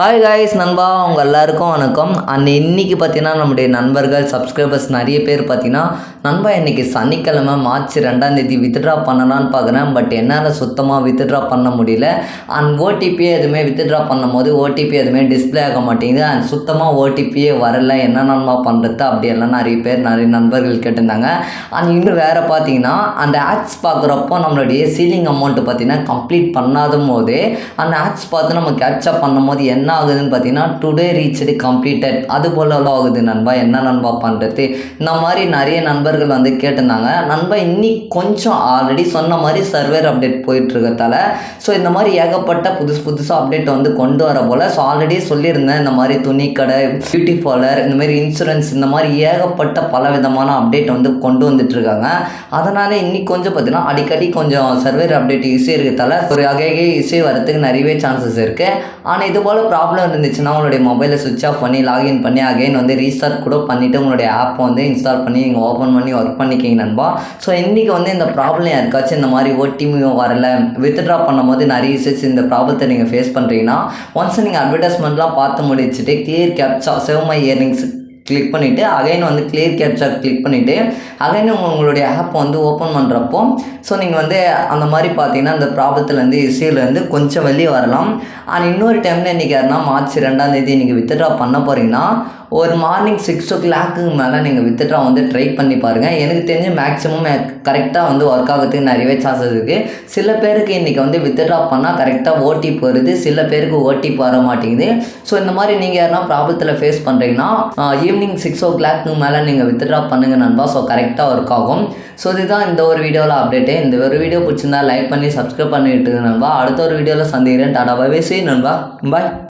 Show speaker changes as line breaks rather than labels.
Hi guys நண்பா, உங்கள் எல்லாருக்கும் வணக்கம். இன்றைக்கி பார்த்தீங்கன்னா நம்முடைய நண்பர்கள் சப்ஸ்கிரைபர்ஸ் நிறைய பேர் பார்த்தீங்கன்னா, நண்பா இன்றைக்கி சனிக்கிழமை மார்ச் 2 வித்ட்ரா பண்ணலான்னு பார்க்குறேன். பட் என்னால் சுத்தமாக வித்ட்ரா பண்ண முடியல. ஓடிபியே எதுவுமே வித்ட்ரா பண்ணும் போது ஓடிபி எதுவுமே டிஸ்பிளே ஆக மாட்டேங்குது. சுத்தமாக ஓடிபியே வரல. என்ன நண்பா பண்ணுறது அப்படியெல்லாம் நிறைய நண்பர்கள் கேட்டிருந்தாங்க. இன்னும் வேறு பார்த்தீங்கன்னா, அந்த ஆட்ஸ் பார்க்குறப்போ நம்மளுடைய சீலிங் அமௌண்ட்டு பார்த்தீங்கன்னா கம்ப்ளீட் பண்ணாத போது அந்த ஆட்ஸ் பார்த்து நம்ம கேட்சப் பண்ணும் போது என்ன ஆகுதுன்னு பார்த்தீங்கன்னா, டுடே ரீச்டு கம்ப்ளீட்டட் அது போல ஆகுது நண்பா. என்ன நண்பா பண்ணுறது? இந்த மாதிரி நிறைய நண்பர்கள் வந்து கேட்டிருந்தாங்க. நண்பா இன்னைக்கு கொஞ்சம் ஆல்ரெடி சொன்ன மாதிரி சர்வர் அப்டேட் போயிட்டுருக்கதால இந்த மாதிரி ஏகப்பட்ட புதுசாக அப்டேட் வந்து கொண்டு வர போல். ஆல்ரெடி சொல்லியிருந்தேன், இந்த மாதிரி துணி கடை, பியூட்டி பார்லர், இந்த மாதிரி இன்சூரன்ஸ், இந்த மாதிரி ஏகப்பட்ட பல விதமான அப்டேட் வந்து கொண்டு வந்துட்டுருக்காங்க. அதனால் இன்னைக்கு கொஞ்சம் பார்த்தீங்கன்னா அடிக்கடி கொஞ்சம் சர்வர் அப்டேட் இஷ்யூ இருக்கிறதால ஒரு இஷ்யூ வரதுக்கு நிறையவே சான்சஸ் இருக்குது. ஆனால் இது போல் ப்ராப்ளம் இருந்துச்சுன்னா உங்களுடைய மொபைலை சுவிட்ச் ஆஃப் பண்ணி லாகின் பண்ணி அகைன் வந்து ரீஸ்டார்ட் கூட பண்ணிவிட்டு உங்களுடைய ஆப்பை வந்து இன்ஸ்டால் பண்ணி நீங்கள் ஓப்பன் பண்ணி ஒர்க் பண்ணிக்கிங்க நண்பா. இன்றைக்கி வந்து இந்த ப்ராப்ளம் யாருக்காச்சும் இந்த மாதிரி ஓடிபி வரலை, வித்ட்ரா பண்ணும்போது நிறைய இஷ்யூஸ் இந்த ப்ராப்ளத்தை நீங்கள் ஃபேஸ் பண்ணுறீங்கன்னா, ஒன்ஸ் நீங்கள் அட்வர்டைஸ்மெண்ட்லாம் பார்த்து முடிச்சுட்டு clear captcha save my earnings click பண்ணிவிட்டு அகைன் வந்து கிளியர் கேப்சர் கிளிக் பண்ணிவிட்டு அகைன் உங்களுடைய ஆப் வந்து ஓப்பன் பண்ணுறப்போ நீங்கள் வந்து அந்த மாதிரி பார்த்தீங்கன்னா அந்த ப்ராப்ளத்துலேருந்து இஷ்யூலேருந்து கொஞ்சம் வெளியே வரலாம். இன்னொரு டைமில் இன்றைக்கி யாருன்னா மார்ச் 2 நீங்கள் வித்ட்ரா பண்ண போகிறீங்கன்னா ஒரு மார்னிங் 6 o'clock மேலே நீங்கள் வித்ட்ரா வந்து ட்ரை பண்ணி பாருங்கள். எனக்கு தெரிஞ்சு மேக்ஸிமம் கரெக்டாக வந்து ஒர்க் ஆகிறதுக்கு நிறையவே சான்சஸ் இருக்குது. சில பேருக்கு இன்றைக்கி வந்து வித்ட்ரா பண்ணால் கரெக்டாக ஓடிபி வருது, சில பேருக்கு ஓடிபி வர மாட்டேங்குது. இந்த மாதிரி நீங்கள் யாருன்னா ப்ராப்ளத்தில் ஃபேஸ் பண்ணுறீங்கன்னா ஈவினிங் 6 o'clock மேலே நீங்கள் வித்ட்ரா பண்ணுங்கள் நண்பா. கரெக்டாக ஒர்க் ஆகும். இதுதான் இந்த ஒரு வீடியோவில் அப்டேட்டு. இந்த ஒரு வீடியோ பிடிச்சிருந்தா லைக் பண்ணி சப்ஸ்கிரைப் பண்ணிவிட்டு நண்பா. அடுத்த ஒரு வீடியோவில் சந்திக்கிறேன். Tata bye bye. நண்பா பாய்.